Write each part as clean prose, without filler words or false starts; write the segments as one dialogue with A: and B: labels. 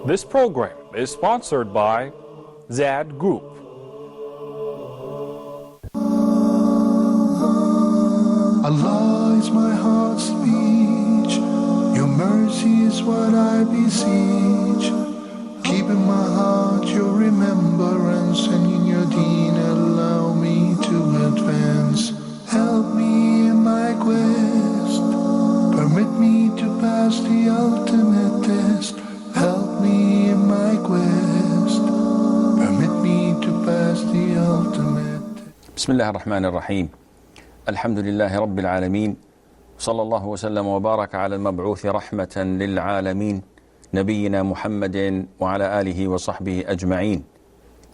A: This program is sponsored by Zad Group.
B: Allah is my heart's speech. Your mercy is what I beseech. Keep in my heart your remembrance, and in your deen allow me to advance. Help me in my quest. Permit me to pass the ultimate test. Help me in my quest. Permit me to pass the ultimate test.
C: Bismillah ar-Rahman ar-Rahim. Alhamdulillahi Rabbil Alameen. Sallallahu wa sallam wa baraka ala al-mab'uthi rahmatan lil alamin. Nabiyyina Muhammadin wa ala alihi wa sahbihi ajma'een.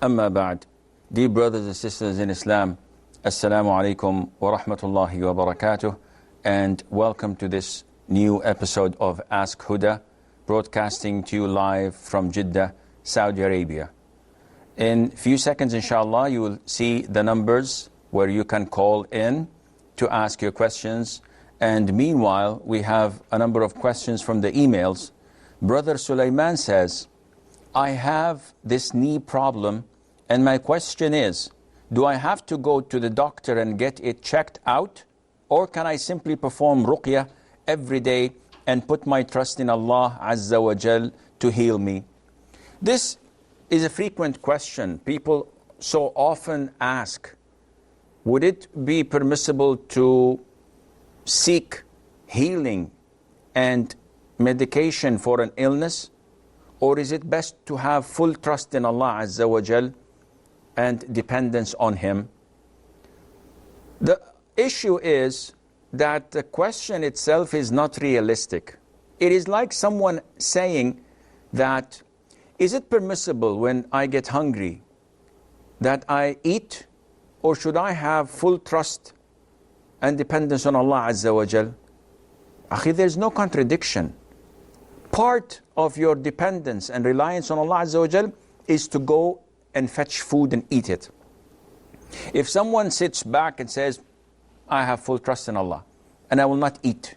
C: Amma ba'd. Dear brothers and sisters in Islam, Assalamu alaikum wa rahmatullahi wa barakatuh, and welcome to this new episode of Ask Huda, broadcasting to you live from Jeddah, Saudi Arabia. In a few seconds, inshallah, you will see the numbers where you can call in to ask your questions. And meanwhile, we have a number of questions from the emails. Brother Sulaiman says, I have this knee problem, and my question is, do I have to go to the doctor and get it checked out? Or can I simply perform ruqyah every day and put my trust in Allah Azza wa Jal to heal me? This is a frequent question. People so often ask, would it be permissible to seek healing and medication for an illness? Or is it best to have full trust in Allah Azza wa Jal and dependence on Him? The issue is that the question itself is not realistic. It is like someone saying that, is it permissible when I get hungry that I eat, or should I have full trust and dependence on Allah Azza wa Jal? Akhi, there's no contradiction. Part of your dependence and reliance on Allah Azza wa Jal is to go and fetch food and eat it. If someone sits back and says, I have full trust in Allah, and I will not eat,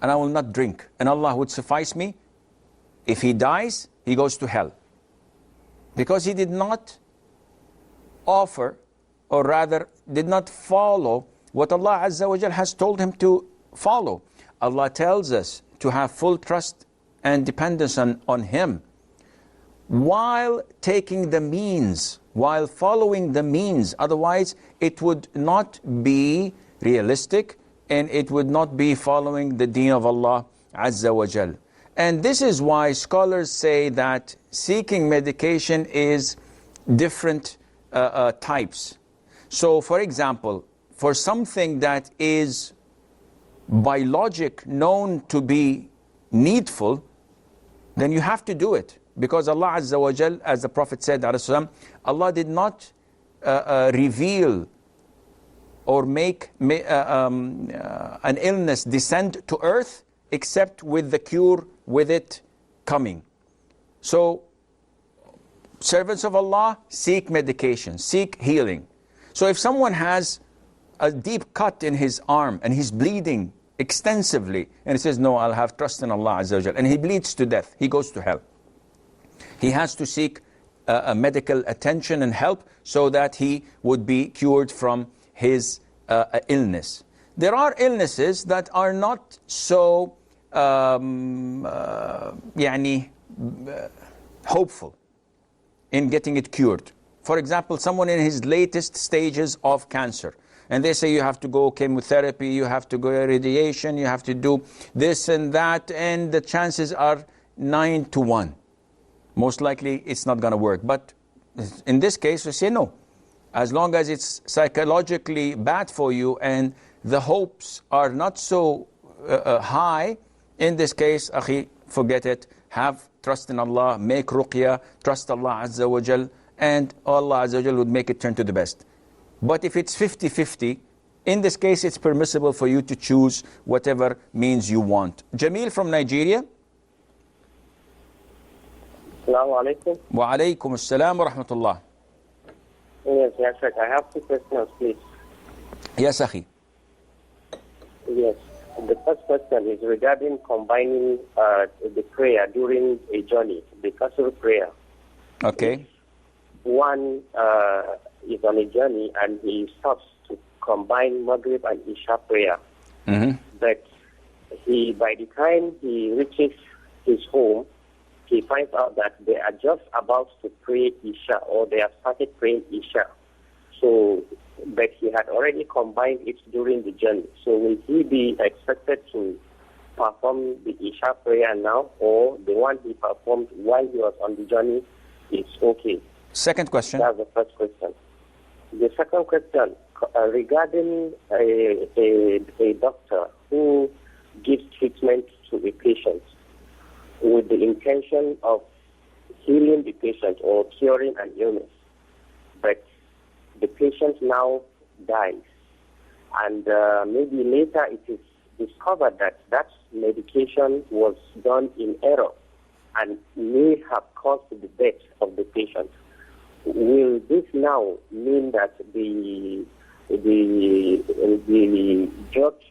C: and I will not drink, and Allah would suffice me, if he dies, he goes to hell. Because he did not offer, or rather did not follow what Allah Azza wa Jal has told him to follow. Allah tells us to have full trust and dependence on Him, while taking the means, while following the means. Otherwise, it would not be realistic, and it would not be following the deen of Allah Azza wa Jal. And this is why scholars say that seeking medication is different types. So, for example, for something that is by logic known to be needful, then you have to do it. Because Allah Azza wa Jal, as the Prophet said, Allah did not reveal or make an illness descend to earth except with the cure with it coming. So, servants of Allah, seek medication, seek healing. So if someone has a deep cut in his arm and he's bleeding extensively, and he says, no, I'll have trust in Allah Azza wa Jal, and he bleeds to death, he goes to hell. He has to seek a medical attention and help so that he would be cured from his illness. There are illnesses that are not so hopeful in getting it cured. For example, someone in his latest stages of cancer, and they say you have to go chemotherapy, you have to go radiation, you have to do this and that, and the chances are 9 to 1. Most likely it's not going to work. But in this case, we say no. As long as it's psychologically bad for you and the hopes are not so high, in this case, akhi, forget it. Have trust in Allah, make ruqyah, trust Allah Azza wa Jal, and Allah Azza wa Jal would make it turn to the best. But if it's 50-50, in this case, it's permissible for you to choose whatever means you want. Jamil from Nigeria.
D: Assalamu alaikum.
C: Wa alaikum assalam wa rahmatullah.
D: Yes, Sheikh. I have two questions, please.
C: Yes, akhi.
D: Yes. The first question is regarding combining the prayer during a journey, the Qasr prayer.
C: Okay.
D: One is on a journey and he stops to combine Maghrib and Isha prayer. But by the time he reaches his home, he finds out that they are just about to pray Isha, or they have started praying Isha. So, but he had already combined it during the journey. So will he be expected to perform the Isha prayer now, or the one he performed while he was on the journey is okay?
C: Second question.
D: That's the first question. The second question, regarding a doctor who gives treatment to a patient with the intention of healing the patient or curing an illness, but the patient now dies, and maybe later it is discovered that that medication was done in error and may have caused the death of the patient. Will this now mean that the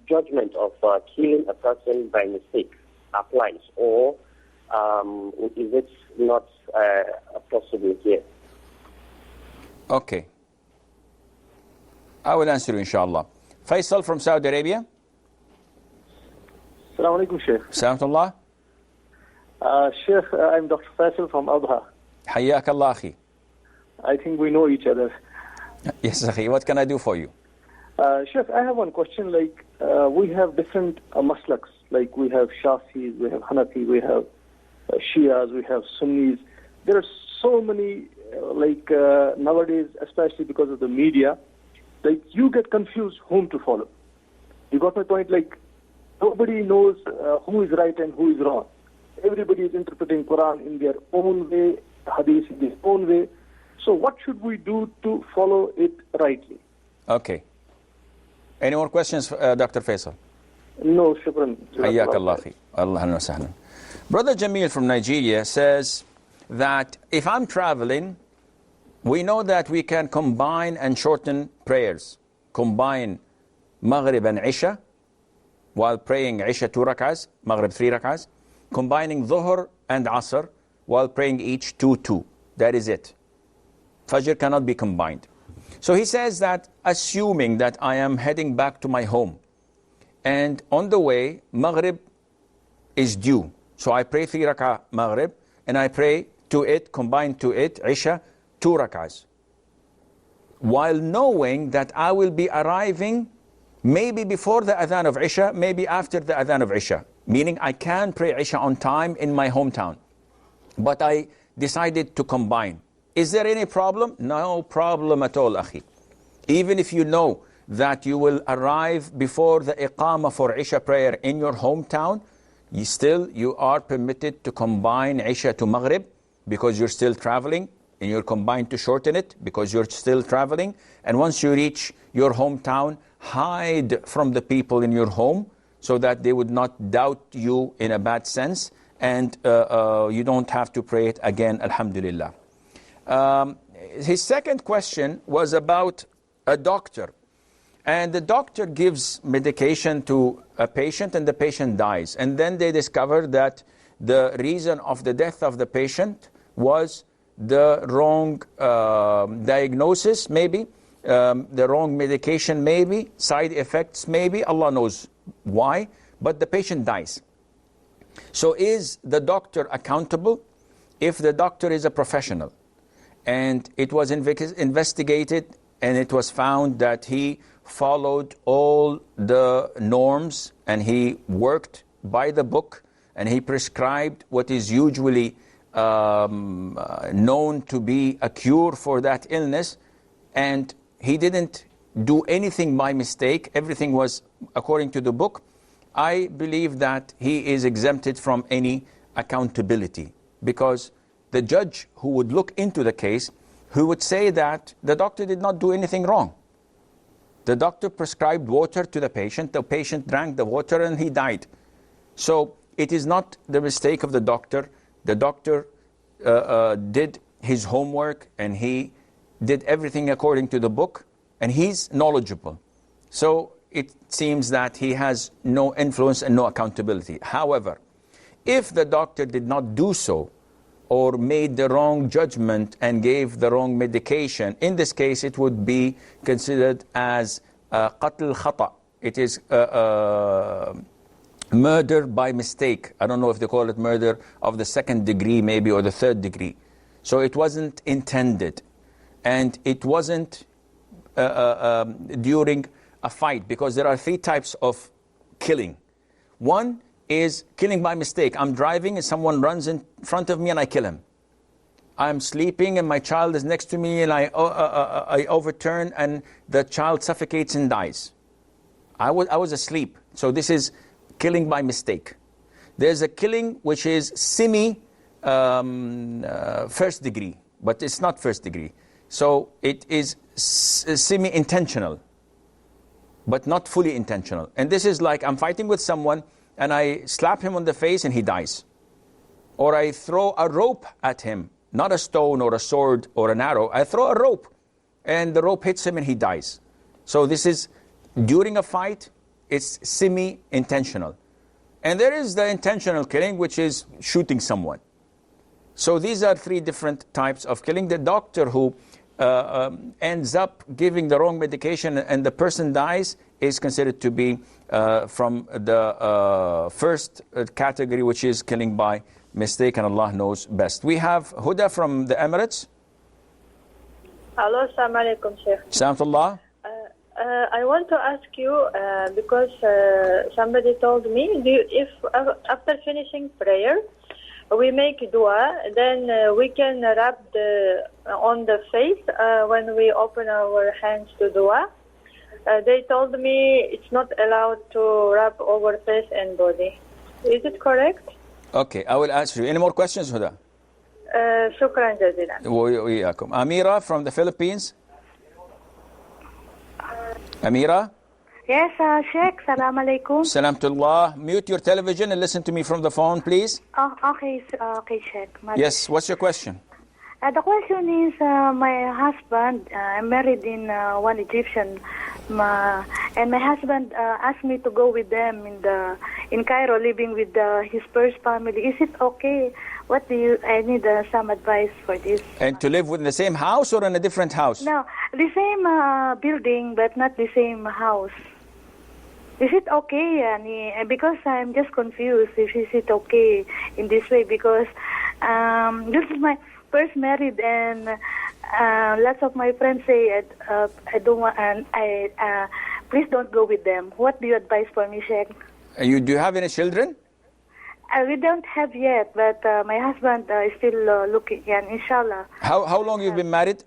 D: judgment of killing a person by mistake applies, or is it not possible here?
C: Okay. I will answer you, inshallah. Faisal from Saudi Arabia.
E: Assalamu alaikum, Sheikh.
C: Salamullah.
E: Sheikh, I'm Dr. Faisal from Abha.
C: Hayyak Allah, akhi.
E: I think we know each other.
C: Yes, akhi. What can I do for you?
E: Sheikh, I have one question. Like, we have different maslaks. Like, we have Shafis, we have Hanafi, we have Shias, we have Sunnis. There are so many, nowadays, especially because of the media, like, you get confused whom to follow. You got my point? Like, nobody knows who is right and who is wrong. Everybody is interpreting Quran in their own way, Hadith in their own way. So what should we do to follow it rightly?
C: Okay. Any more questions, Dr. Faisal?
E: No, shukran.
C: Hayyak Allah, akhi. Ahlan wa sahlan. Brother Jamil from Nigeria says that if I'm traveling, we know that we can combine and shorten prayers. Combine Maghrib and Isha while praying Isha 2 rak'ahs, Maghrib 3 rak'ahs. Combining Dhuhr and Asr while praying each 2-2. That is it. Fajr cannot be combined. So he says that assuming that I am heading back to my home and on the way Maghrib is due. So I pray 3 rak'ah Maghrib and I pray to it, combined to it, Isha 2 rak'ahs. While knowing that I will be arriving maybe before the adhan of Isha, maybe after the adhan of Isha. Meaning I can pray Isha on time in my hometown. But I decided to combine. Is there any problem? No problem at all, akhi. Even if you know that you will arrive before the iqamah for Isha prayer in your hometown, you are permitted to combine Isha to Maghrib because you're still traveling, and you're combined to shorten it because you're still traveling. And once you reach your hometown, hide from the people in your home so that they would not doubt you in a bad sense, and you don't have to pray it again, alhamdulillah. His second question was about a doctor. And the doctor gives medication to a patient and the patient dies. And then they discover that the reason of the death of the patient was the wrong diagnosis, maybe, the wrong medication, maybe, side effects, maybe, Allah knows why, but the patient dies. So is the doctor accountable? If the doctor is a professional and it was investigated and it was found that he followed all the norms and he worked by the book and he prescribed what is usually known to be a cure for that illness, and he didn't do anything by mistake, everything was according to the book, I believe that he is exempted from any accountability, because the judge who would look into the case, who would say that the doctor did not do anything wrong. The doctor prescribed water to the patient drank the water and he died. So it is not the mistake of the doctor. The doctor did his homework and he did everything according to the book, and he's knowledgeable. So it seems that he has no influence and no accountability. However, if the doctor did not do so, or made the wrong judgment and gave the wrong medication, in this case it would be considered as qatl khata. It is murder by mistake. I don't know if they call it murder of the second degree maybe, or the third degree. So it wasn't intended. And it wasn't during a fight, because there are three types of killing. One is killing by mistake. I'm driving and someone runs in front of me and I kill him. I'm sleeping and my child is next to me and I overturn and the child suffocates and dies. I was asleep. So this is killing by mistake. There's a killing which is first degree, but it's not first degree. So it is semi-intentional, but not fully intentional. And this is like I'm fighting with someone and I slap him on the face and he dies. Or I throw a rope at him, not a stone or a sword or an arrow. I throw a rope and the rope hits him and he dies. So this is during a fight, it's semi-intentional. And there is the intentional killing, which is shooting someone. So these are three different types of killing. The doctor who ends up giving the wrong medication and the person dies is considered to be from the first category, which is killing by mistake, and Allah knows best. We have Huda from the Emirates.
F: Hello, assalamu alaikum, Sheikh.
C: Salamullah.
F: I want to ask you, because somebody told me, if after finishing prayer, we make dua, then we can rub on the face when we open our hands to dua. They told me it's not allowed to rub over face and body. Is it correct?
C: Okay, I will answer you. Any more questions, Huda?
F: Shukran jazilan.
C: وإياكم. Amira from the Philippines. Amira?
G: Yes, Sheikh. Salam alaikum.
C: Salamtullah. Mute your television and listen to me from the phone, please.
G: Oh, okay, okay, Sheikh.
C: Yes, what's your question?
G: The question is, my husband, I'm married in one Egyptian, and my husband asked me to go with them in Cairo, living with his first family. Is it okay? I need some advice for this.
C: And to live within the same house or in a different house?
G: No, the same building, but not the same house. Is it okay? Because I'm just confused. Is it okay in this way? Because this is my first married, and lots of my friends say I don't want, and please don't go with them. What do you advise for me, Sheikh?
C: Do you have any children?
G: We don't have yet, but my husband is still looking, and inshallah.
C: How long you've been married?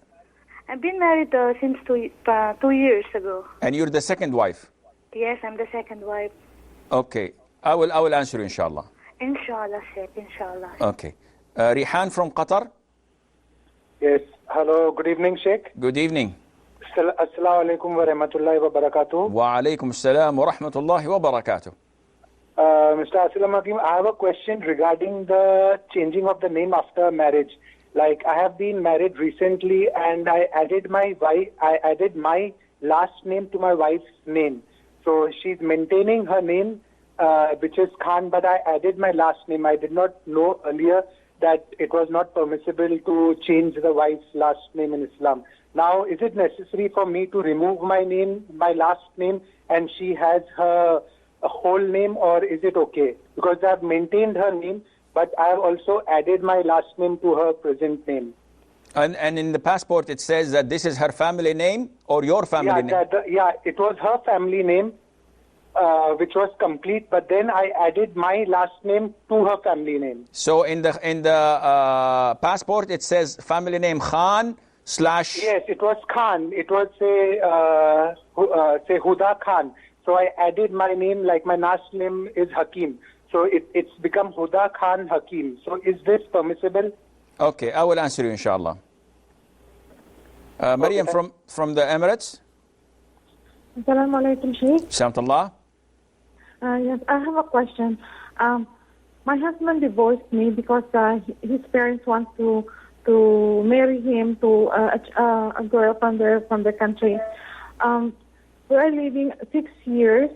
G: I've been married since 2 years ago.
C: And you're the second wife?
G: Yes, I'm the second wife.
C: Okay, I will answer you, inshallah.
G: Inshallah, Sheikh, inshallah.
C: Okay. Rihan from Qatar?
H: Yes. Hello, good evening, Sheikh.
C: Good evening.
H: Assalamu alaikum wa rahmatullahi wa barakatuh.
C: Wa alaikum assalam wa rahmatullahi wa barakatuh.
H: Mr. Aslam Hakim, I have a question regarding the changing of the name after marriage. Like, I have been married recently and I added my last name to my wife's name. So she's maintaining her name, which is Khan, but I added my last name. I did not know earlier that it was not permissible to change the wife's last name in Islam. Now, is it necessary for me to remove my name, my last name, and she has her whole name, or is it okay? Because I have maintained her name, but I have also added my last name to her present name.
C: And in the passport it says that this is her family name or your family name?
H: It was her family name, which was complete, but then I added my last name to her family name.
C: So in the passport it says family name Khan /
H: Yes, it was Khan. It was say Huda Khan. So I added my name, like my last name is Hakim. So it's become Huda Khan Hakim. So is this permissible?
C: Okay, I will answer you, inshallah. Maryam from the Emirates.
I: Assalamu alaikum, Sheikh.
C: Salamullah.
I: Yes, I have a question. My husband divorced me because his parents want to marry him to a girl from the country. We are living 6 years.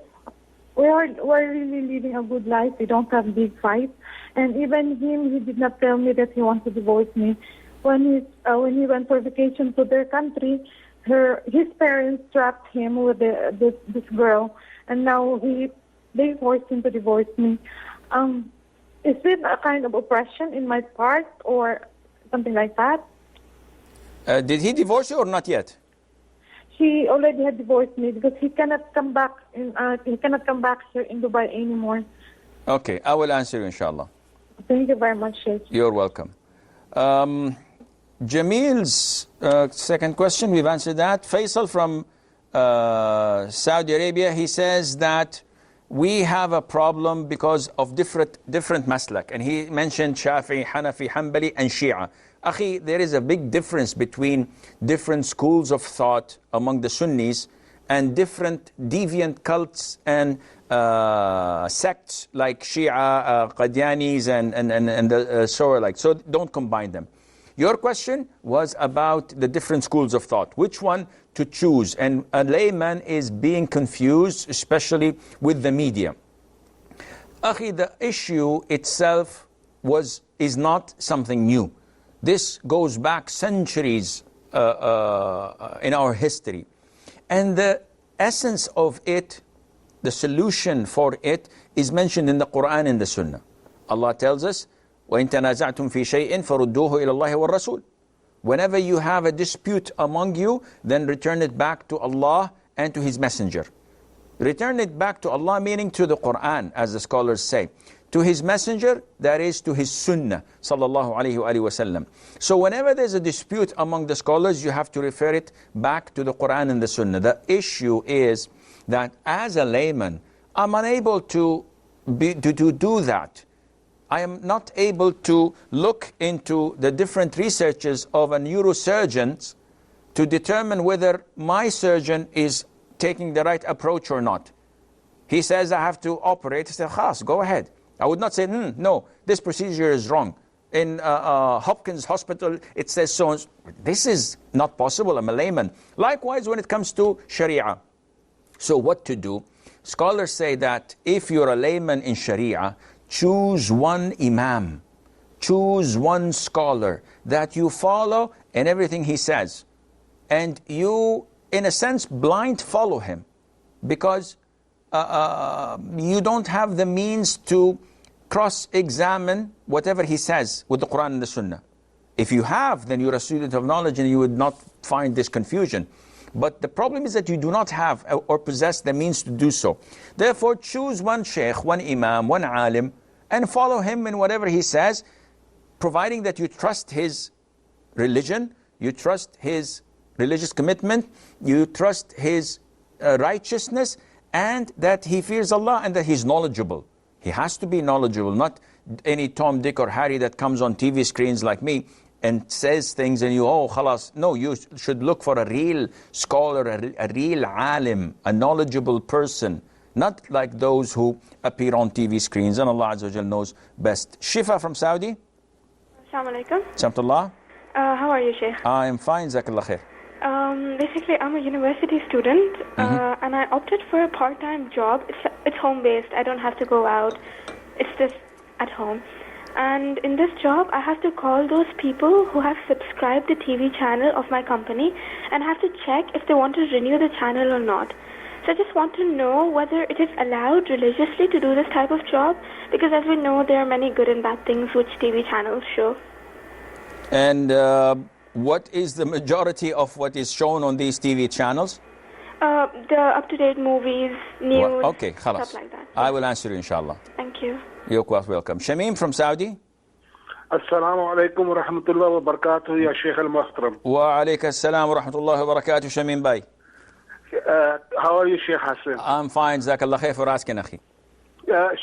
I: We're really living a good life. We don't have big fights. And even him, he did not tell me that he wants to divorce me. When he went for vacation to their country, his parents trapped him with this girl, and now they forced him to divorce me. Is it a kind of oppression in my part or something like that?
C: Did he divorce you or not yet?
I: He already had divorced me because he cannot come back here in Dubai anymore.
C: Okay, I will answer you, inshallah.
I: Thank you very much, Sheikh.
C: You're welcome. Jamil's second question, we've answered that. Faisal from Saudi Arabia, he says that we have a problem because of different maslak. And he mentioned Shafi'i, Hanafi, Hanbali, and Shia. Akhi, there is a big difference between different schools of thought among the Sunnis and different deviant cults and sects like Shia, Qadianis, and so like. So don't combine them. Your question was about the different schools of thought. Which one to choose? And a layman is being confused, especially with the media. Akhi, the issue itself is not something new. This goes back centuries in our history. And the essence of it, the solution for it, is mentioned in the Quran and the Sunnah. Allah tells us, وَإِن تَنَازَعْتُمْ فِي شَيْءٍ فَرُدُّوهُ إِلَى اللَّهِ وَالرَّسُولِ. Whenever you have a dispute among you, then return it back to Allah and to His Messenger. Return it back to Allah, meaning to the Quran, as the scholars say. To His Messenger, that is to His Sunnah, sallallahu alayhi wa sallam. So whenever there's a dispute among the scholars, you have to refer it back to the Quran and the Sunnah. The issue is that as a layman, I'm unable to do that. I am not able to look into the different researches of a neurosurgeon to determine whether my surgeon is taking the right approach or not. He says I have to operate. I say, khas, go ahead. I would not say, no, this procedure is wrong. In Hopkins Hospital, it says so. This is not possible. I'm a layman. Likewise, when it comes to Sharia. So what to do? Scholars say that if you're a layman in Sharia, choose one imam, choose one scholar that you follow in everything he says. And you, in a sense, blind follow him. Because you don't have the means to cross-examine whatever he says with the Quran and the Sunnah. If you have, then you're a student of knowledge and you would not find this confusion. But the problem is that you do not have or possess the means to do so. Therefore, choose one sheikh, one imam, one alim, and follow him in whatever he says, providing that you trust his religion, you trust his religious commitment, you trust his righteousness, and that he fears Allah and that he's knowledgeable. He has to be knowledgeable, not any Tom, Dick, or Harry that comes on TV screens like me and says things and you, khalas. No, you should look for a real scholar, a real alim, a knowledgeable person, not like those who appear on TV screens, and Allah Azza wa Jal knows best. Shifa from Saudi.
J: Assalamu alaikum.
C: Assalamualaikum.
J: How are you, Sheikh?
C: I am fine, Jazakallah khair.
J: Basically, I'm a university student, and I opted for a part-time job. It's home-based. I don't have to go out. It's just at home. And in this job, I have to call those people who have subscribed the TV channel of my company and have to check if they want to renew the channel or not. So I just want to know whether it is allowed religiously to do this type of job, because as we know, there are many good and bad things which TV channels show.
C: And what is the majority of what is shown on these TV channels?
J: The up-to-date movies, news,
C: okay,
J: stuff like that.
C: I will answer you, inshallah.
J: Thank you.
C: You're quite welcome. Shamim from Saudi.
K: Assalamu alaikum wa rahmatullahi wa barakatuh, ya Sheikh al-Muhtaram.
C: Wa alayka assalam wa rahmatullahi wa barakatuh, Shamim Bhai.
K: How are you, Sheikh Hassan?
C: I'm fine, Jazakallah khair for asking, akhi.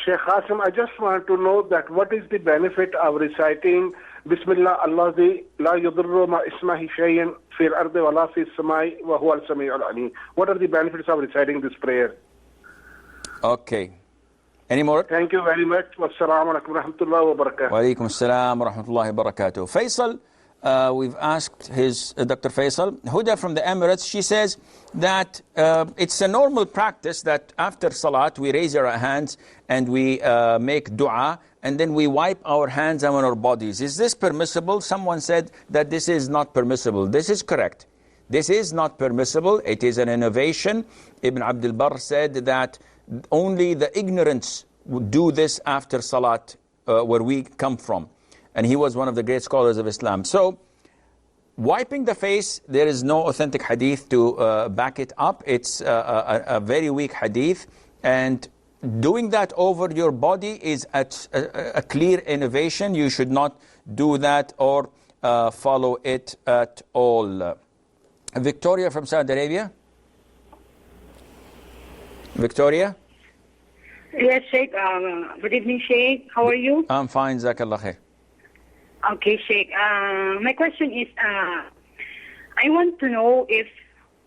K: Sheikh Hassan, I just want to know that what is the benefit of reciting Bismillah Allazi la yudurru ma ismahi shay'in fil ardi wa la fis samai wa huwa al-sami'ul alim. What are the benefits of reciting this prayer?
C: Okay. Any more?
K: Thank you very much. Wassalamu alaikum wa rahmatullahi wa barakatuh.
C: Wa alaikum assalam wa rahmatullahi wa barakatuh. Faisal, we've asked Dr. Faisal. Huda from the Emirates, she says that it's a normal practice that after Salat we raise our hands and we make dua and then we wipe our hands on our bodies. Is this permissible? Someone said that this is not permissible. This is correct. This is not permissible. It is an innovation. Ibn Abdul Barr said that only the ignorance would do this after Salat, where we come from. And he was one of the great scholars of Islam. So, wiping the face, there is no authentic hadith to back it up. It's a very weak hadith. And doing that over your body is a clear innovation. You should not do that or follow it at all. Victoria from Saudi Arabia. Victoria?
L: Yes, Sheikh. Good evening, Sheikh. How are you?
C: I'm fine, Jazakallah khair.
L: Okay, Sheikh. My question is, I want to know if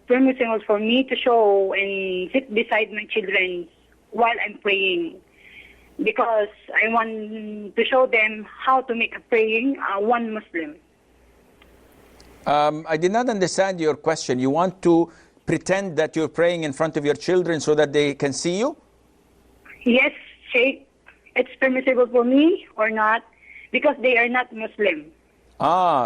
L: permissible for me to show and sit beside my children while I'm praying, because I want to show them how to make a praying one Muslim.
C: I did not understand your question. You want to pretend that you're praying in front of your children so that they can see you?
L: Yes, Sheikh. It's permissible for me or not, because they are not Muslim.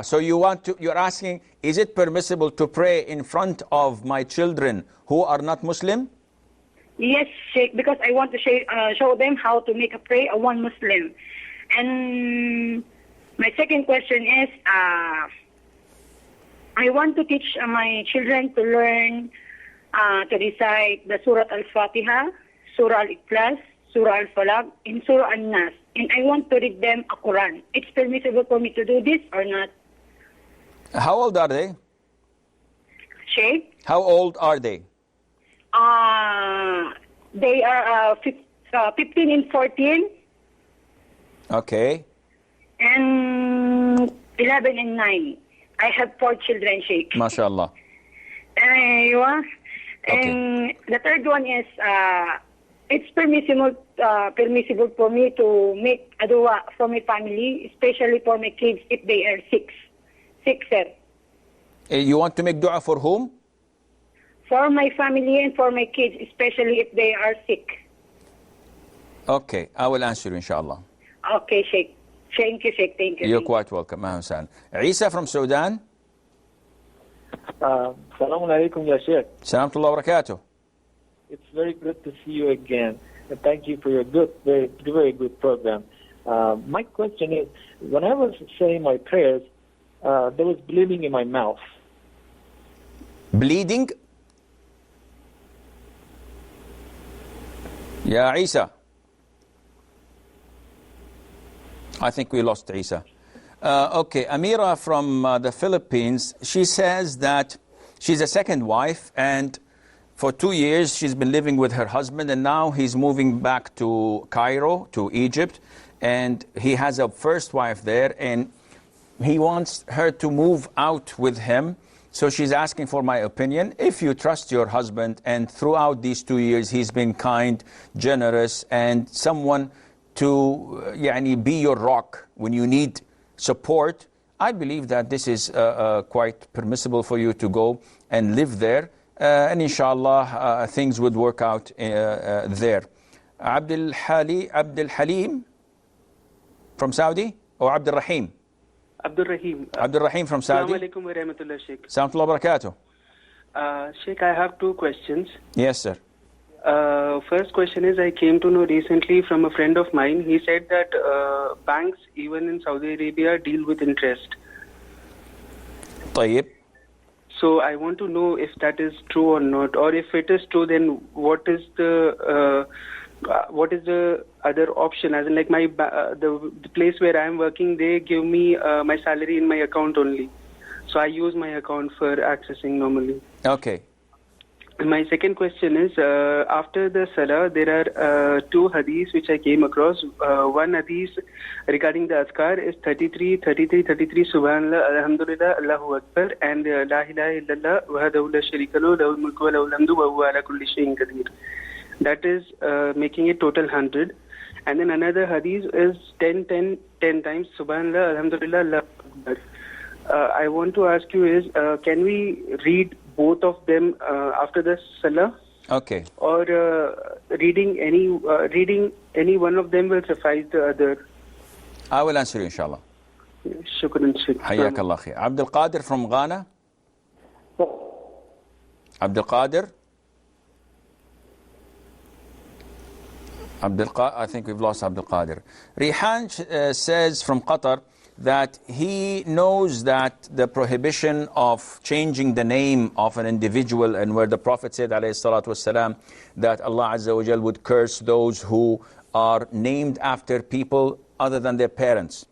C: So you're asking, is it permissible to pray in front of my children who are not Muslim?
L: Yes, Sheikh, because I want to show them how to make a prayer a one Muslim. And my second question is, I want to teach my children to learn to recite the Surah Al-Fatiha, Surah Al-Ikhlas, Surah Al-Falaq, and Surah Al-Nas. And I want to read them a Quran. It's permissible for me to do this or not?
C: How old are they?
L: Sheikh?
C: How old are they?
L: They are 15 and 14.
C: Okay.
L: And 11 and 9. I have 4 children, Sheikh.
C: MashaAllah.
L: And the third one is, it's permissible for me to make a dua for my family, especially for my kids if they are sick, sir.
C: You want to make dua for whom?
L: For my family and for my kids, especially if they are sick.
C: Okay, I will answer you, inshallah.
L: Okay, Sheikh. Thank you, Sheikh. Thank you.
C: You're quite welcome, Mahmoud. Isa from Sudan.
M: Assalamu alaikum, Ya Sheikh.
C: Salamullah wa barakatuh.
M: It's very good to see you again. And thank you for your very, very good program. My question is, when I was saying my prayers, there was bleeding in my mouth.
C: Bleeding? Yeah, Isa. I think we lost Isa. Okay, Amira from the Philippines, she says that she's a second wife, and for 2 years she's been living with her husband, and now he's moving back to Cairo, to Egypt, and he has a first wife there, and he wants her to move out with him. So she's asking for my opinion. If you trust your husband, and throughout these 2 years he's been kind, generous, and someone to be your rock when you need support, I believe that this is quite permissible for you to go and live there. And inshallah, things would work out there. Abdul Halim from Saudi, or Abdul Rahim?
N: Abdul Rahim.
C: Abdul Rahim from Saudi.
N: Assalamu alaikum wa rahmatullah, Sheikh.
C: Salamullah wa barakatuh.
N: Sheikh, I have 2 questions.
C: Yes, sir.
N: First question is, I came to know recently from a friend of mine. He said that banks, even in Saudi Arabia, deal with interest.
C: طيب.
N: So I want to know if that is true or not, or if it is true, then what is the other option? As in, like the place where I am working, they give me my salary in my account only. So I use my account for accessing normally.
C: Okay.
N: My second question is, after the Salah, there are 2 hadiths which I came across. One hadith regarding the Azkar is 33, Subhanallah, Alhamdulillah, Allahu Akbar, and La ilaha illallah, wahdahu la sharika lahu, lahul mulku wa lahul hamdu, wa huwa ala kulli shay'in qadir. That is making it total 100. And then another hadith is 10 times, Subhanallah, Alhamdulillah, Allahu Akbar. I want to ask you is, can we read both of them after the salah?
C: Okay.
N: Or reading any one of them will suffice the other?
C: I will answer you, inshallah.
N: Shukran, Sheikh.
C: Hayyak Allah khair. Abdul Qadir from Ghana. Abdul Qadir. I think we've lost Abdul Qadir. Rihan says from Qatar that he knows that the prohibition of changing the name of an individual, and where the Prophet said alayhi salatu wasalam, that Allah Azza wa Jal would curse those who are named after people other than their parents.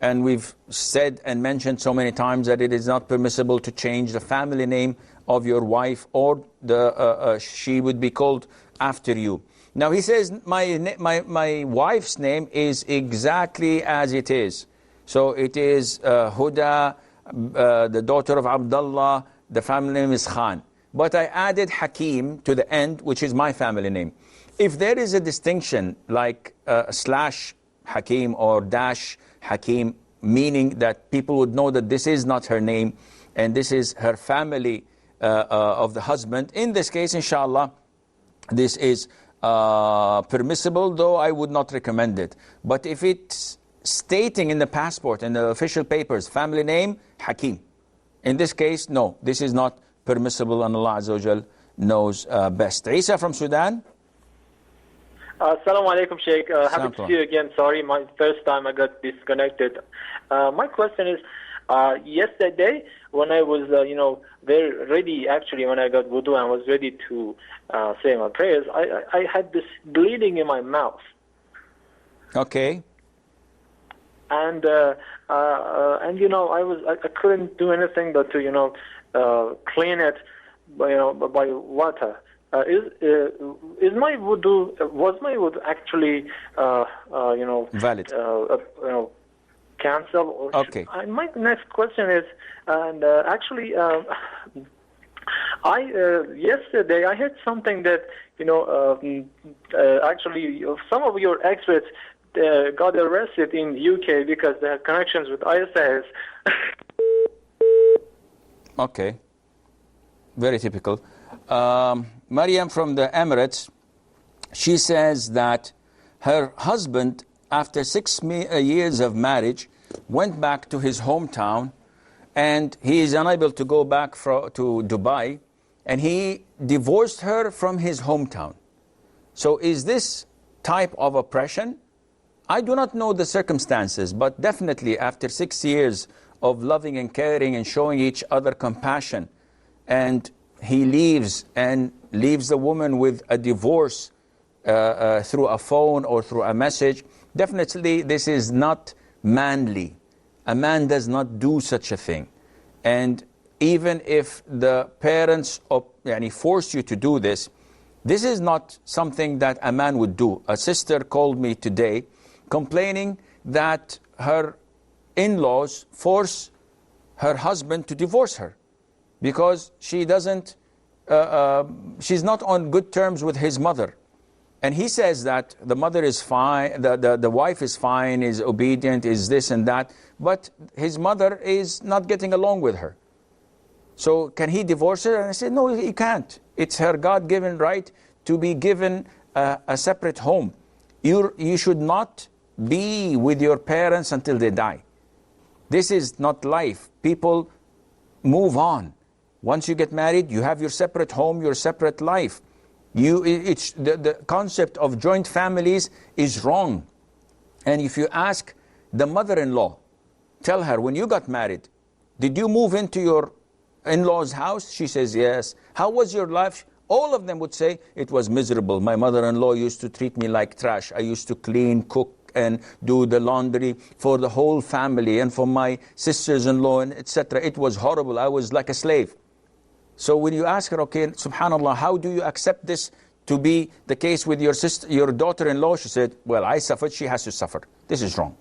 C: And we've said and mentioned so many times that it is not permissible to change the family name of your wife, or she would be called after you. Now he says, my wife's name is exactly as it is. So it is Huda, the daughter of Abdullah, the family name is Khan. But I added Hakim to the end, which is my family name. If there is a distinction like slash Hakim or dash Hakim, meaning that people would know that this is not her name and this is her family of the husband, in this case, inshallah, this is permissible, though I would not recommend it. But if it's stating in the passport and the official papers, family name, Hakim, in this case, no, this is not permissible, and Allah Azza wa Jal knows best. Isa from Sudan.
O: Assalamu alaikum, Sheikh. Happy to see you again. Sorry, my first time I got disconnected. My question is, yesterday when I was, very ready, actually, when I got wudu and was ready to say my prayers, I had this bleeding in my mouth.
C: Okay.
O: And I couldn't do anything but to clean it by water. Was my wudu actually
C: valid?
O: Cancel?
C: Okay.
O: My next question is, and actually, yesterday I heard something that actually some of your experts got arrested in the UK because they had connections with ISIS.
C: Okay. Very typical. Maryam from the Emirates, she says that her husband, after 6 years of marriage, went back to his hometown, and he is unable to go back to Dubai, and he divorced her from his hometown. So is this type of oppression? I do not know the circumstances, but definitely after 6 years of loving and caring and showing each other compassion, and he leaves the woman with a divorce through a phone or through a message, definitely this is not manly. A man does not do such a thing. And even if the parents force you to do this, this is not something that a man would do. A sister called me today complaining that her in-laws force her husband to divorce her because she doesn't, she's not on good terms with his mother. And he says that the mother is fine, the wife is fine, is obedient, is this and that, but his mother is not getting along with her. So can he divorce her? And I said, no, he can't. It's her God-given right to be given a separate home. You should not be with your parents until they die. This is not life. People move on. Once you get married, you have your separate home, your separate life. The concept of joint families is wrong. And if you ask the mother-in-law, tell her, when you got married, did you move into your in-law's house? She says, yes. How was your life? All of them would say, it was miserable. My mother-in-law used to treat me like trash. I used to clean, cook, and do the laundry for the whole family and for my sisters-in-law, and etc. It was horrible. I was like a slave. So when you ask her, okay, subhanAllah, how do you accept this to be the case with your sister, your daughter-in-law? She said, well, I suffered, she has to suffer. This is wrong.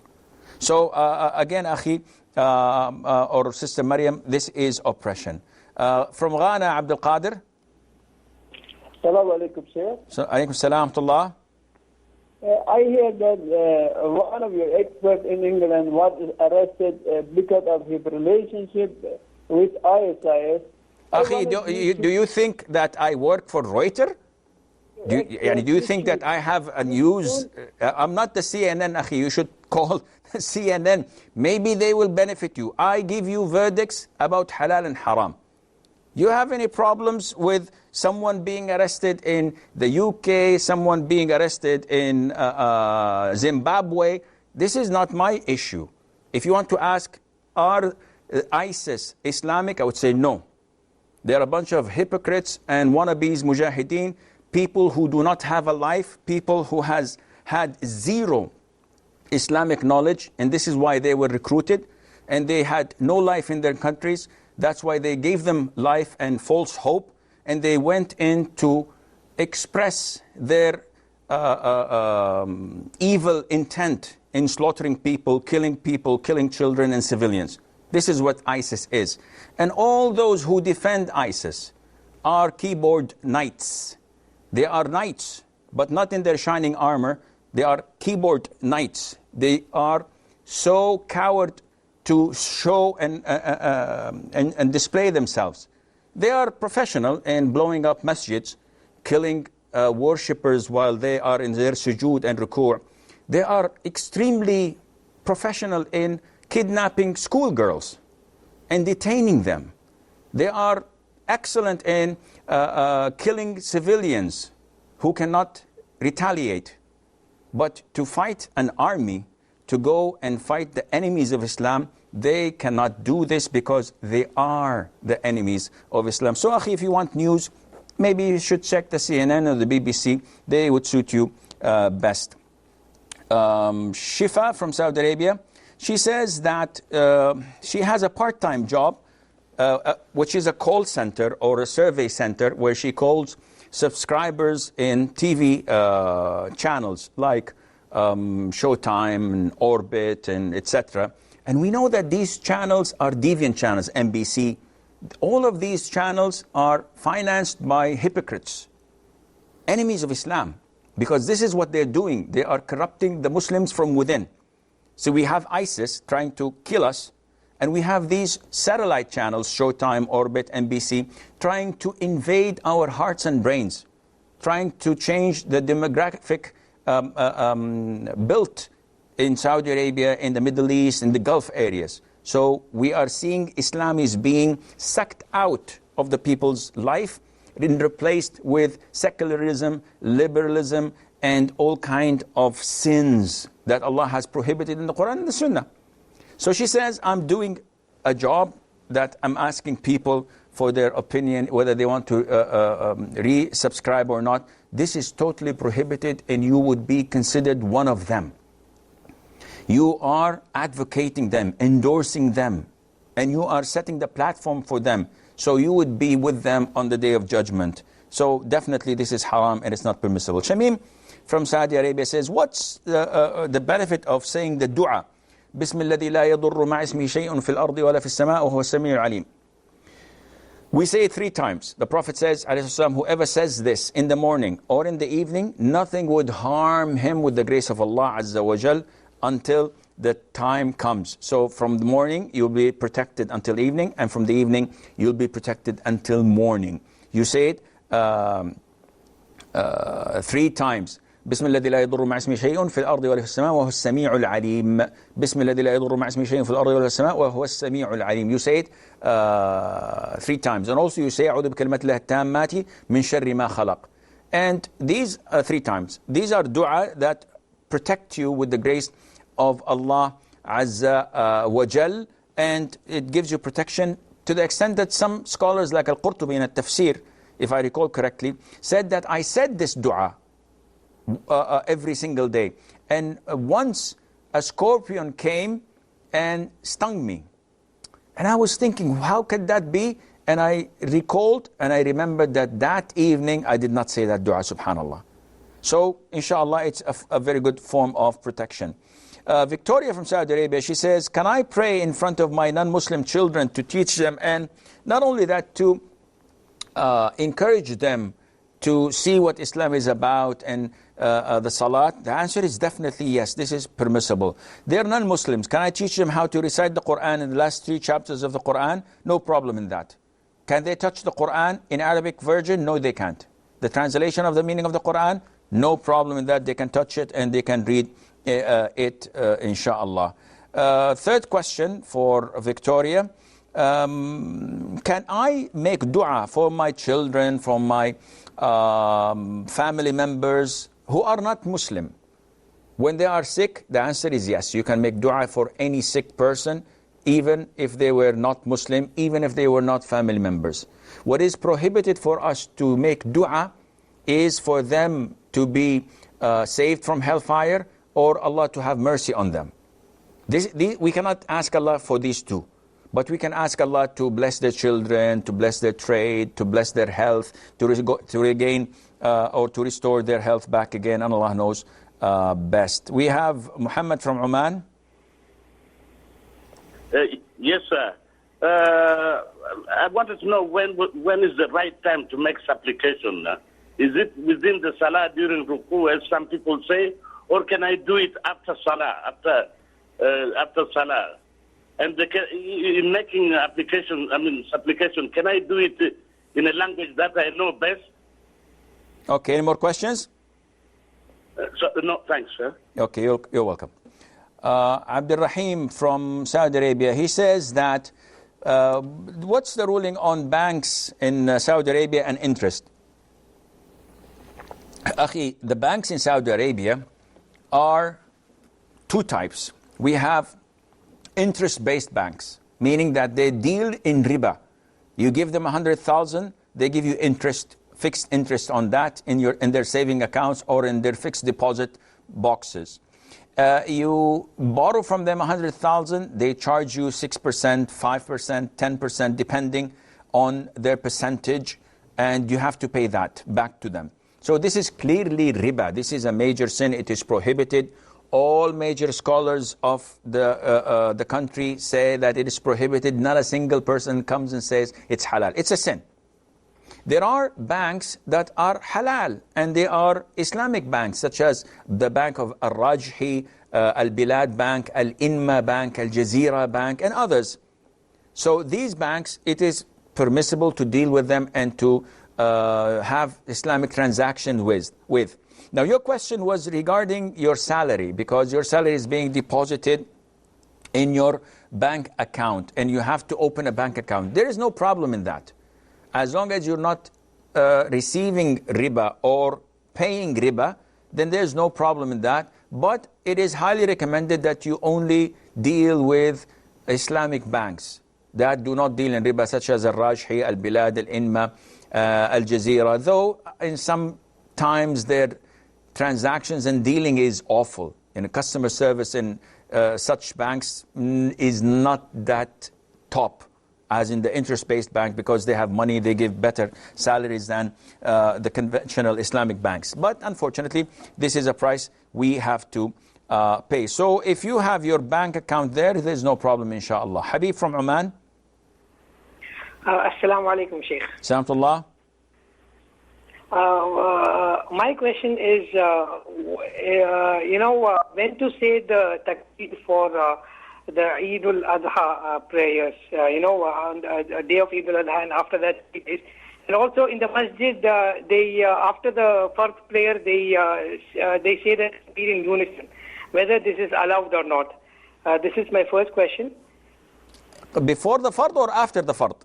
C: So again, Akhi, or Sister Maryam, this is oppression. From Ghana, Abdul Qadir.
P: Assalamu alaikum, Shaykh.
C: So, alaikum salam,
P: I hear that one of your experts in England was arrested because of his relationship with ISIS.
C: Akhi, do you think that I work for Reuters? Do you think that I have a news? I'm not the CNN, Akhi. You should call CNN. Maybe they will benefit you. I give you verdicts about halal and haram. You have any problems with someone being arrested in the UK, someone being arrested in Zimbabwe? This is not my issue. If you want to ask, are ISIS Islamic? I would say no. They're a bunch of hypocrites and wannabes, mujahideen, people who do not have a life, people who has had zero Islamic knowledge, and this is why they were recruited, and they had no life in their countries. That's why they gave them life and false hope, and they went in to express their evil intent in slaughtering people, killing children and civilians. This is what ISIS is. And all those who defend ISIS are keyboard knights. They are knights, but not in their shining armor. They are keyboard knights. They are so coward to show and display themselves. They are professional in blowing up masjids, killing worshippers while they are in their sujood and ruku'. They are extremely professional in kidnapping schoolgirls and detaining them. They are excellent in killing civilians who cannot retaliate. But to fight an army, to go and fight the enemies of Islam, they cannot do this because they are the enemies of Islam. So, Akhi, if you want news, maybe you should check the CNN or the BBC. They would suit you best. Shifa from Saudi Arabia, she says that she has a part-time job, which is a call center or a survey center where she calls subscribers in TV channels like Showtime and Orbit and etc. And we know that these channels are deviant channels, NBC. All of these channels are financed by hypocrites, enemies of Islam, because this is what they're doing. They are corrupting the Muslims from within. So we have ISIS trying to kill us, and we have these satellite channels, Showtime, Orbit, NBC, trying to invade our hearts and brains, trying to change the demographic built in Saudi Arabia, in the Middle East, in the Gulf areas. So we are seeing Islam is being sucked out of the people's life and replaced with secularism, liberalism, and all kind of sins that Allah has prohibited in the Quran and the Sunnah. So she says, I'm doing a job that I'm asking people for their opinion, whether they want to resubscribe or not. This is totally prohibited, and you would be considered one of them. You are advocating them, endorsing them, and you are setting the platform for them. So you would be with them on the Day of Judgment. So definitely this is haram and it's not permissible. Shamim from Saudi Arabia says, what's the benefit of saying the dua? بسم الذي لا يضر مع اسمه شيء في الأرض ولا في السماء وهو السميع العليم. We say it 3 times. The Prophet says, whoever says this in the morning or in the evening, nothing would harm him with the grace of Allah Azza wa Jal until the time comes. So from the morning, you'll be protected until evening, and from the evening, you'll be protected until morning. You say it 3 times. بسم الذي لا يضر مع اسمه شيء في الأرض ولا في السماء وهو السميع العليم. بسم الذي لا يضر مع اسمه شيء في الأرض ولا في السماء وهو السميع العليم. You say it 3 times. And also you say أعوذ بكلمات الله التامات من شر ما خلق. And these 3 times. These are dua that protect you with the grace of Allah Azza wa Jal, and it gives you protection to the extent that some scholars like Al-Qurtubi in Al-Tafsir, if I recall correctly, said that I said this dua every single day. And once a scorpion came and stung me. And I was thinking, how could that be? And I recalled and I remembered that evening I did not say that dua, subhanallah. So, inshallah, it's a very good form of protection. Victoria from Saudi Arabia, she says, can I pray in front of my non-Muslim children to teach them, and not only that, to encourage them to see what Islam is about and the salat? The answer is definitely yes, this is permissible. They are non-Muslims. Can I teach them how to recite the Quran in the last 3 chapters of the Quran? No problem in that. Can they touch the Quran in Arabic version? No, they can't. The translation of the meaning of the Quran? No problem in that. They can touch it and they can read it, inshallah. Third question for Victoria. Can I make dua for my children, for my family members who are not Muslim? When they are sick, the answer is yes. You can make dua for any sick person, even if they were not Muslim, even if they were not family members. What is prohibited for us to make dua is for them to be saved from hellfire or Allah to have mercy on them. We cannot ask Allah for these two. But we can ask Allah to bless their children, to bless their trade, to bless their health, to regain or to restore their health back again. And Allah knows best. We have Muhammad from Oman.
Q: Yes, sir. I wanted to know when is the right time to make supplication. Is it within the salah during ruku, as some people say, or can I do it after salah, after salah? And in making supplication, can I do it in a language that I know best?
C: Okay, any more questions?
Q: No, thanks, sir.
C: Okay, you're welcome. Abdul Rahim from Saudi Arabia, he says that, what's the ruling on banks in Saudi Arabia and interest? Akhi, the banks in Saudi Arabia are 2 types. We have interest-based banks, meaning that they deal in riba. You give them 100,000, they give you interest, fixed interest on that in their saving accounts or in their fixed deposit boxes. You borrow from them 100,000, they charge you 6%, 5%, 10%, depending on their percentage, and you have to pay that back to them. So this is clearly riba. This is a major sin. It is prohibited. All major scholars of the country say that it is prohibited. Not a single person comes and says it's halal. It's a sin. There are banks that are halal, and they are Islamic banks, such as the Bank of Al-Rajhi, Al-Bilad Bank, Al-Inma Bank, Al-Jazeera Bank, and others. So these banks, it is permissible to deal with them and to have Islamic transaction with. Now, your question was regarding your salary, because your salary is being deposited in your bank account, and you have to open a bank account. There is no problem in that. As long as you're not receiving riba or paying riba, then there's no problem in that. But it is highly recommended that you only deal with Islamic banks that do not deal in riba, such as Al-Rajhi, Al-Bilad, Al-Inma, Al-Jazeera, though in some times their transactions and dealing is awful. And customer service in such banks is not that top as in the interest-based bank, because they have money, they give better salaries than the conventional Islamic banks. But unfortunately, this is a price we have to pay. So if you have your bank account there's no problem, inshallah. Habib from Oman.
R: Assalamu alaikum, Sheikh.
C: Salamullah.
R: My question is, when to say the takbir for the Eid al-Adha prayers, on the day of Eid al-Adha, and after that it is. And also in the masjid, they after the first prayer, they say that takbir in unison, whether this is allowed or not. This is my first question.
C: Before the fard or after the fard?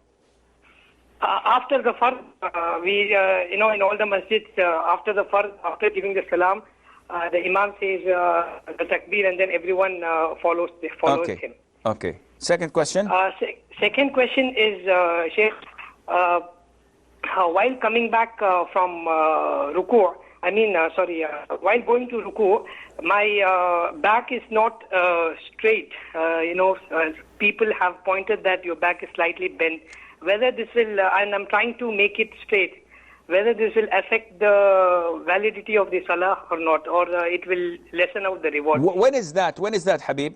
R: After the fard, we, in all the masjids, after the fard, after giving the salam, the imam says the takbir, and then everyone follows him.
C: Okay. Second question?
R: Second question is, Sheikh, while coming back from ruku', while going to ruku', my back is not straight. People have pointed that your back is slightly bent. Whether this will, and I'm trying to make it straight, whether this will affect the validity of the salah or not, or it will lessen out the reward.
C: When is that? When is that, Habib?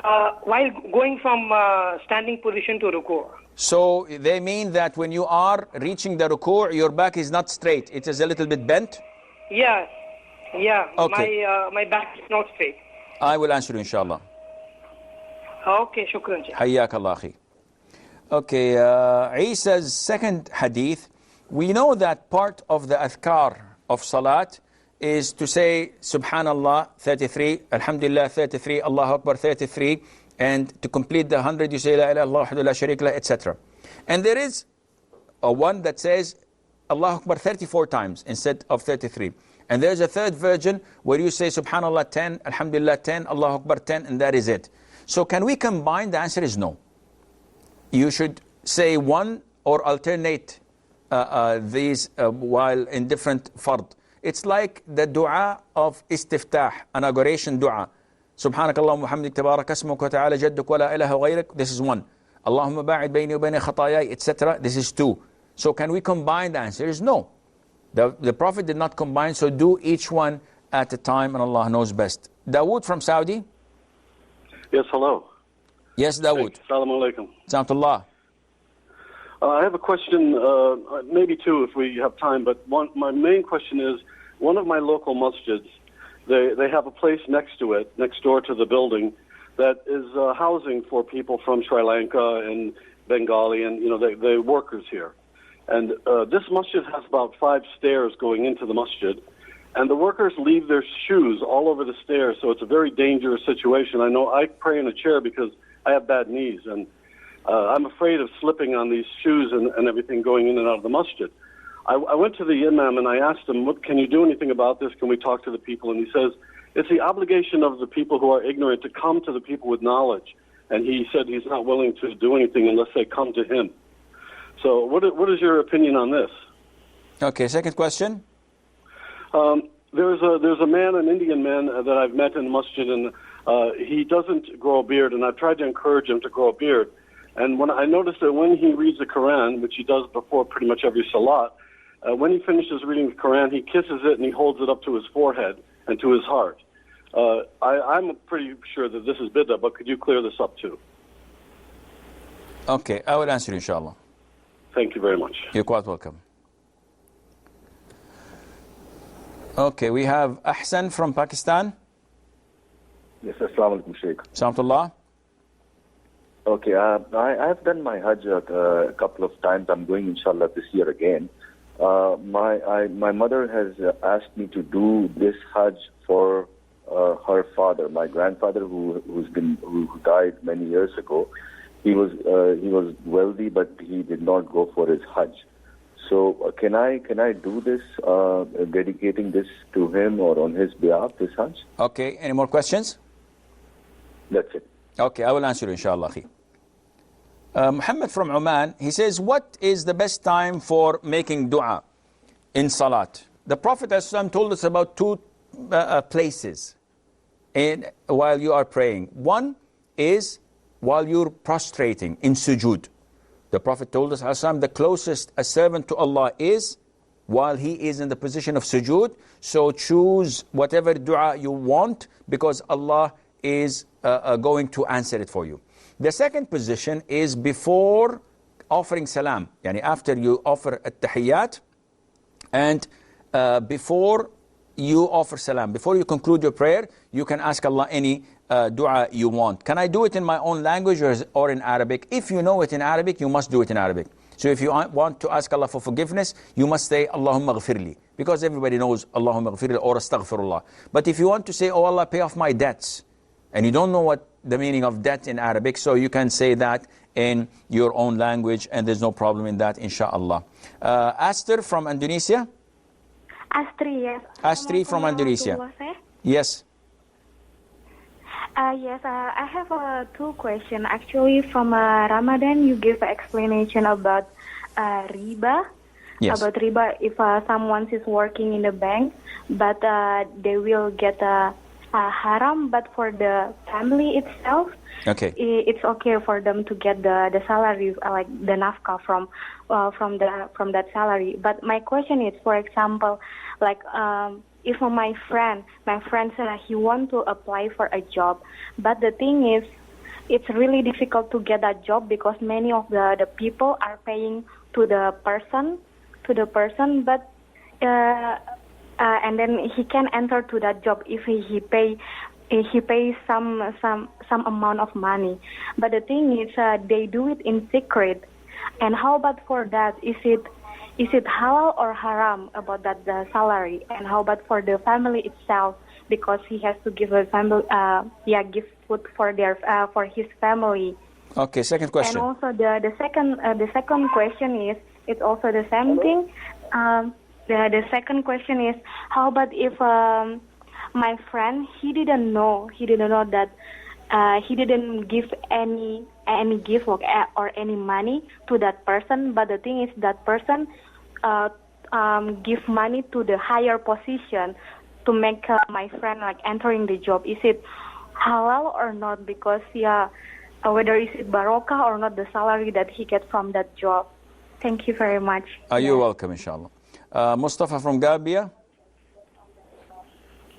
R: While going from standing position to ruku'.
C: So they mean that when you are reaching the ruku', your back is not straight. It is a little bit bent?
R: Yeah, yeah.
C: Okay.
R: My back is not straight.
C: I will answer you inshallah.
R: Okay, shukran.
C: حياك الله أخي. Okay, Isa's second hadith, we know that part of the adhkar of salat is to say Subhanallah 33, Alhamdulillah 33, Allahu Akbar 33, and to complete the 100 you say La ilaha illallah wahdahu la sharika lah, etc. And there is a one that says Allahu Akbar 34 times instead of 33. And there's a third version where you say Subhanallah 10, Alhamdulillah 10, Allahu Akbar 10, and that is it. So can we combine? The answer is no. You should say one or alternate these while in different fard. It's like the dua of istiftah, inauguration dua. Subhanakallahumma hamdik tabarak asmuk wa ta'ala jadduk wa la ilaha ghayrak. This is one. Allahumma ba'id bayni wa bayna khatayai, etc. This is two. So can we combine? The answer is no. The Prophet did not combine, so do each one at a time, and Allah knows best. Dawood from Saudi.
S: Yes, hello.
C: Yes, Dawood.
S: Assalamu alaikum.
C: Salamullah.
S: I have a question, maybe two if we have time, but my main question is, one of my local masjids, they have a place next to it, next door to the building, that is housing for people from Sri Lanka and Bengali and, the workers here. And this masjid has about 5 stairs going into the masjid, and the workers leave their shoes all over the stairs, so it's a very dangerous situation. I know I pray in a chair because I have bad knees, and I'm afraid of slipping on these shoes and everything going in and out of the masjid. I went to the imam and I asked him, can you do anything about this? Can we talk to the people? And he says, it's the obligation of the people who are ignorant to come to the people with knowledge. And he said he's not willing to do anything unless they come to him. So what is your opinion on this?
C: Okay, second question.
S: There's a man, an Indian man that I've met in the masjid, and he doesn't grow a beard, and I've tried to encourage him to grow a beard. And when I noticed that when he reads the Quran, which he does before pretty much every salat, when he finishes reading the Quran, he kisses it and he holds it up to his forehead and to his heart. I'm pretty sure that this is bid'ah, but could you clear this up too?
C: Okay, I will answer inshallah.
S: Thank you very much.
C: You're quite welcome. Okay, we have Ahsan from Pakistan.
T: Yes, assalamu alaikum, Sheikh.
C: Salamullah.
T: Okay, I have done my Hajj a couple of times. I'm going, inshallah, this year again. My mother has asked me to do this Hajj for her father, my grandfather, who died many years ago. He was wealthy, but he did not go for his Hajj. So can I do this, dedicating this to him or on his behalf, this Hajj?
C: Okay, any more questions?
T: That's it.
C: Okay, I will answer you, inshallah. Muhammad from Oman, he says, what is the best time for making dua in salat? The Prophet ﷺ told us about 2 places while you are praying. One is while you're prostrating in sujood. The Prophet told us, ﷺ, the closest a servant to Allah is while he is in the position of sujood. So choose whatever dua you want, because Allah is going to answer it for you. The second position is before offering salam, yani after you offer at-tahiyyat, and before you offer salam, before you conclude your prayer, you can ask Allah any dua you want. Can I do it in my own language or in Arabic? If you know it in Arabic, you must do it in Arabic. So if you want to ask Allah for forgiveness, you must say Allahumma ghafirli, because everybody knows Allahumma ghafirli or astaghfirullah. But if you want to say, oh Allah, pay off my debts, and you don't know what the meaning of debt in Arabic, so you can say that in your own language, and there's no problem in that, inshallah. Aster from Indonesia.
U: Astri, yes.
C: Astri from Indonesia. Yes.
U: Yes, I have 2 questions. Actually, from Ramadan, you gave an explanation about riba.
C: Yes.
U: About riba, if someone is working in the bank, but they will get haram, but for the family itself,
C: okay,
U: it's okay for them to get the salary, like the nafkah from that salary. But my question is, for example, like if my friend said he want to apply for a job, but the thing is, it's really difficult to get that job because many of the people are paying to the person, but and then he can enter to that job if he pays some amount of money. But the thing is, they do it in secret. And how about for that? Is it halal or haram about that the salary? And how about for the family itself? Because he has to give a family, give food for his family.
C: Okay, second question.
U: And also the second question is, it's also the same thing. The second question is, how about if my friend, he didn't know that he didn't give any gift or any money to that person, but the thing is that person give money to the higher position to make my friend like entering the job. Is it halal or not? Because whether is it barokah or not, the salary that he gets from that job. Thank you very much.
C: You're welcome, inshallah. Mustafa from Gambia.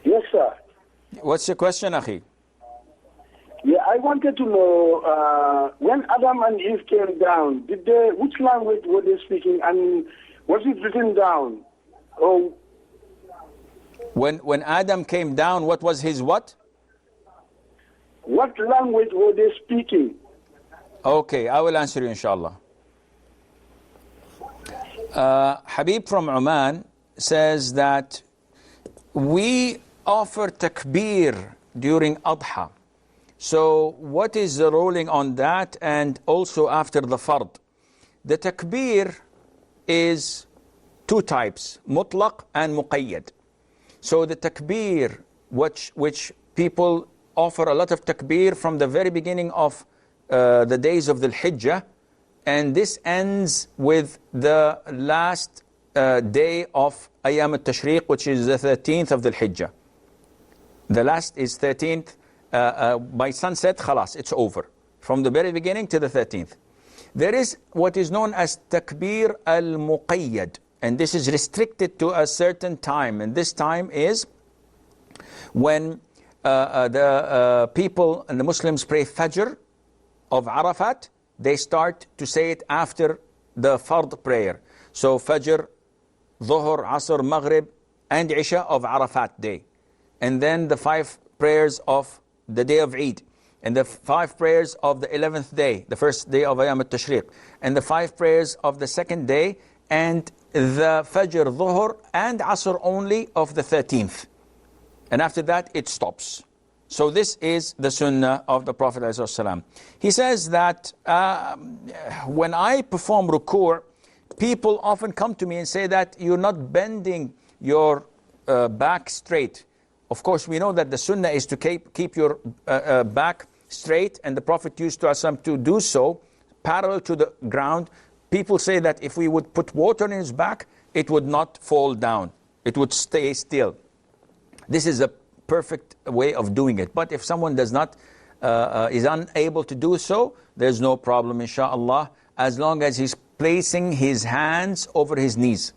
A: Yes, sir.
C: What's your question, Akhi?
A: Yeah, I wanted to know when Adam and Eve came down, which language were they speaking, and was it written down? Oh,
C: when Adam came down, what was his what?
A: What language were they speaking?
C: Okay, I will answer you, inshallah. Habib from Oman says that we offer takbir during Adha. So what is the ruling on that, and also after the fard? The takbir is two types, mutlaq and muqayyad. So the takbir, which people offer a lot of takbir from the very beginning of the days of the Hijjah, and this ends with the last day of Ayyam al-Tashriq, which is the 13th of the Hijjah. The last is 13th. By sunset, khalas, it's over. From the very beginning to the 13th. There is what is known as takbir al-muqayyad, and this is restricted to a certain time, and this time is when the people and the Muslims pray Fajr of Arafat. They start to say it after the fard prayer. So Fajr, Dhuhr, Asr, Maghrib, and Isha of Arafat day. And then the 5 prayers of the day of Eid, and the 5 prayers of the 11th day, the first day of Ayyam al-Tashriq, and the 5 prayers of the second day, and the Fajr, Dhuhr, and Asr only of the 13th. And after that, it stops. So this is the sunnah of the Prophet ﷺ. He says that when I perform ruku', people often come to me and say that you're not bending your back straight. Of course, we know that the sunnah is to keep your back straight, and the Prophet used to do so parallel to the ground. People say that if we would put water in his back, it would not fall down. It would stay still. This is a perfect way of doing it. But if someone does not, is unable to do so, there's no problem, inshallah, as long as he's placing his hands over his knees.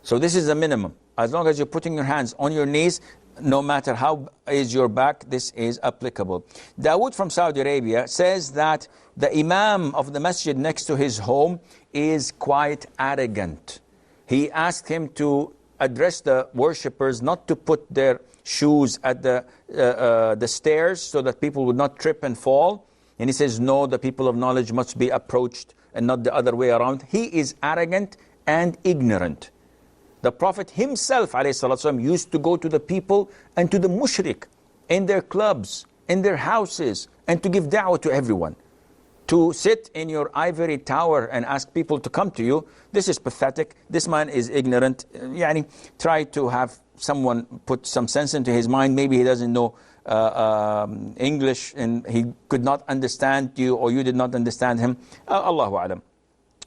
C: So this is the minimum. As long as you're putting your hands on your knees, no matter how is your back, this is applicable. Dawood from Saudi Arabia says that the imam of the masjid next to his home is quite arrogant. He asked him to address the worshippers not to put their shoes at the stairs so that people would not trip and fall. And he says, no, the people of knowledge must be approached and not the other way around. He is arrogant and ignorant. The Prophet himself ﷺ used to go to the people and to the mushrik in their clubs, in their houses, and to give da'wah to everyone. To sit in your ivory tower and ask people to come to you, this is pathetic. This man is ignorant. Try to have someone put some sense into his mind. Maybe he doesn't know English and he could not understand you, or you did not understand him. Allahu Alam.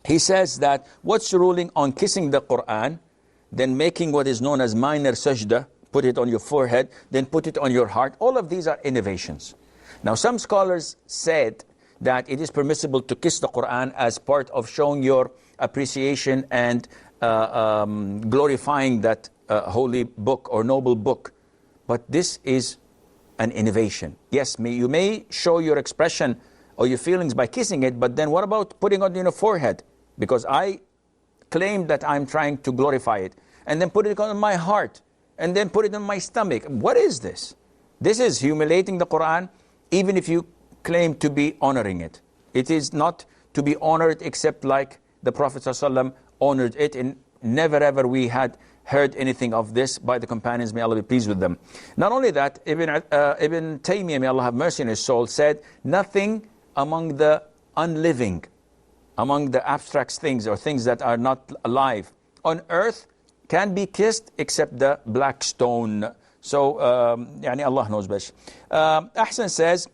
C: He says that what's the ruling on kissing the Quran, then making what is known as minor sajda, put it on your forehead, then put it on your heart. All of these are innovations. Now some scholars said that it is permissible to kiss the Quran as part of showing your appreciation and glorifying that holy book or noble book. But this is an innovation. Yes, you may show your expression or your feelings by kissing it, but then what about putting it on your forehead? Because I claim that I'm trying to glorify it. And then put it on my heart. and then put it on my stomach. What is this? This is humiliating the Quran, even if you claim to be honoring it. It is not to be honored except like the Prophet ﷺ honored it, and never ever we had heard anything of this by the companions, may Allah be pleased with them. Not only that, Ibn Taymiyyah, may Allah have mercy on his soul, said nothing among the unliving, among the abstract things or things that are not alive on earth can be kissed except the black stone. So, yani Allah knows best. Ahsan says,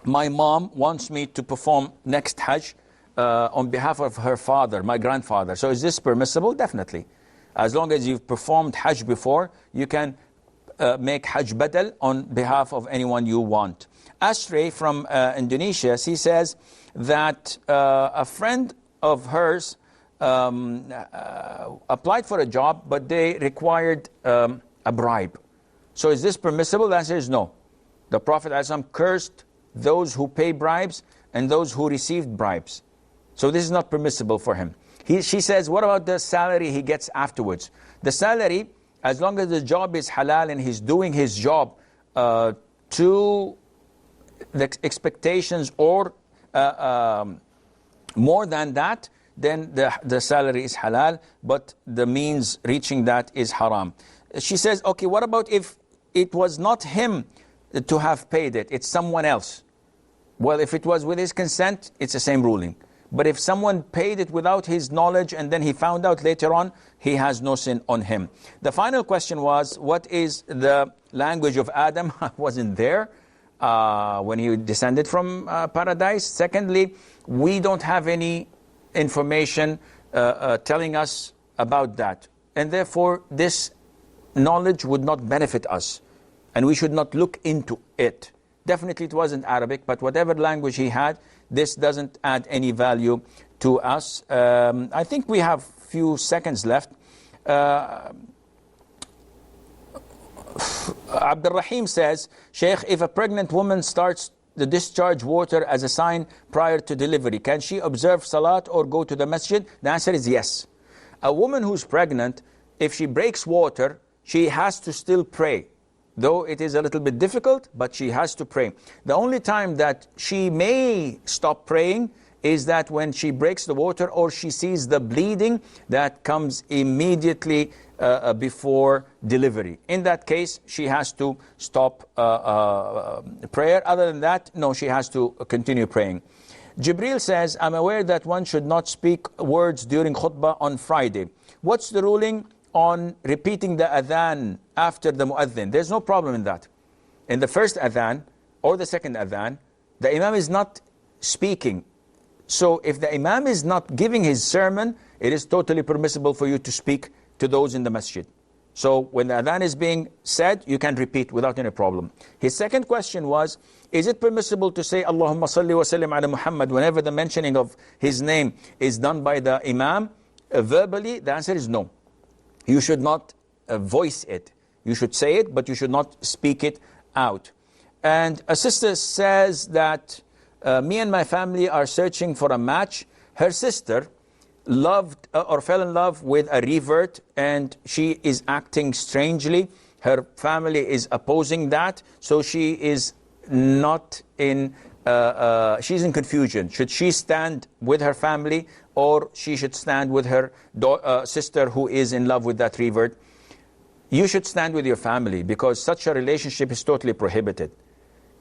C: my mom wants me to perform next Hajj on behalf of her father, my grandfather. So is this permissible? Definitely. As long as you've performed Hajj before, you can make Hajj badal on behalf of anyone you want. Ashrey from Indonesia, she says that a friend of hers applied for a job, but they required a bribe. So is this permissible? The answer is no. The Prophet ﷺ cursed those who pay bribes and those who received bribes. So this is not permissible for him. She says, what about the salary he gets afterwards? The salary, as long as the job is halal and he's doing his job to the expectations or more than that, then the salary is halal, but the means reaching that is haram. She says, okay, what about if it was not him to have paid it, it's someone else? Well, if it was with his consent, it's the same ruling. But if someone paid it without his knowledge and then he found out later on, he has no sin on him. The final question was, what is the language of Adam? I wasn't there when he descended from paradise. Secondly, we don't have any information telling us about that. And therefore, this knowledge would not benefit us. And we should not look into it. Definitely it wasn't Arabic, but whatever language he had, this doesn't add any value to us. I think we have few seconds left. Abdul Rahim says, Sheikh, if a pregnant woman starts the discharge water as a sign prior to delivery, can she observe salat or go to the masjid? The answer is yes. A woman who's pregnant, if she breaks water, she has to still pray. Though it is a little bit difficult, but she has to pray. The only time that she may stop praying is that when she breaks the water or she sees the bleeding that comes immediately before delivery. In that case, she has to stop prayer. Other than that, no, she has to continue praying. Jibril says, I'm aware that one should not speak words during khutbah on Friday. What's the ruling on repeating the adhan after the muadhin? There's no problem in that. In the first adhan or the second adhan, the imam is not speaking. So if the imam is not giving his sermon, it is totally permissible for you to speak to those in the masjid. So when the adhan is being said, you can repeat without any problem. His second question was, is it permissible to say Allahumma salli wa sallim ala Muhammad whenever the mentioning of his name is done by the imam verbally? The answer is no. You should not voice it. You should say it, but you should not speak it out. And a sister says that me and my family are searching for a match. Her sister loved or fell in love with a revert, and she is acting strangely. Her family is opposing that, so she is not in, she's in confusion. Should she stand with her family, or she should stand with her sister who is in love with that revert? You should stand with your family, because such a relationship is totally prohibited.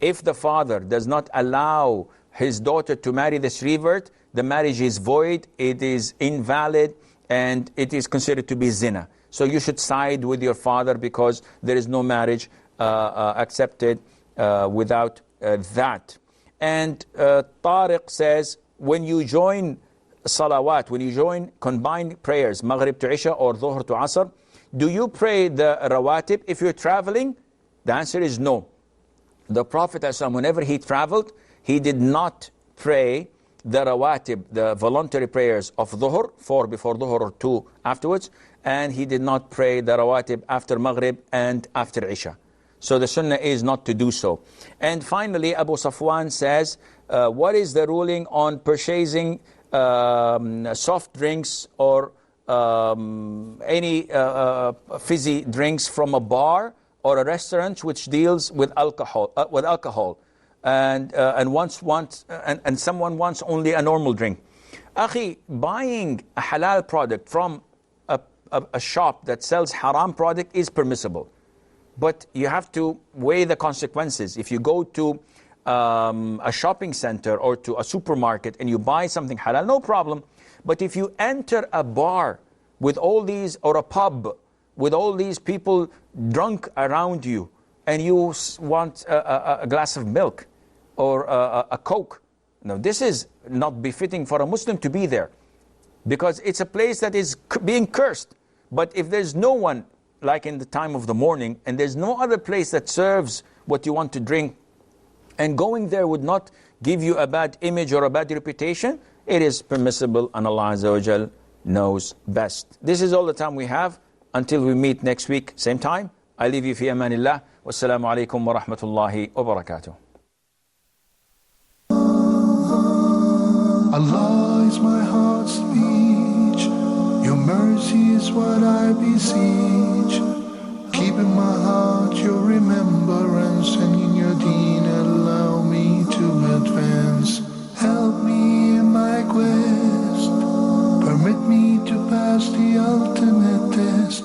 C: If the father does not allow his daughter to marry this revert, the marriage is void, it is invalid, and it is considered to be zina. So you should side with your father, because there is no marriage accepted without that. And Tariq says, when you join salawat, when you join combined prayers, Maghrib to Isha or Dhuhr to Asr, do you pray the rawatib if you're traveling? The answer is no. The Prophet ﷺ, whenever he traveled, he did not pray the rawatib, the voluntary prayers of Dhuhr, 4 before Dhuhr or 2 afterwards, and he did not pray the rawatib after Maghrib and after Isha. So the sunnah is not to do so. And finally, Abu Safwan says, what is the ruling on purchasing soft drinks or any fizzy drinks from a bar or a restaurant which deals with alcohol, and someone wants only a normal drink. Akhi, buying a halal product from a shop that sells haram product is permissible, but you have to weigh the consequences. If you go to a shopping center or to a supermarket and you buy something halal, no problem. But if you enter a bar with all these, or a pub with all these people drunk around you, and you want a glass of milk or a Coke, no, this is not befitting for a Muslim to be there, because it's a place that is being cursed. But if there's no one, like in the time of the morning, and there's no other place that serves what you want to drink, and going there would not give you a bad image or a bad reputation, it is permissible, and Allah Azza wa Jal knows best. This is all the time we have. Until we meet next week, same time, I leave you fi amanillah. Wassalamu alaikum wa rahmatullahi wa barakatuh.
B: Allah is my heart's speech. Your mercy is what I beseech. Keep in my heart your remembrance, and in your deen allow me to advance. Help me in my quest. Permit me to pass the ultimate test.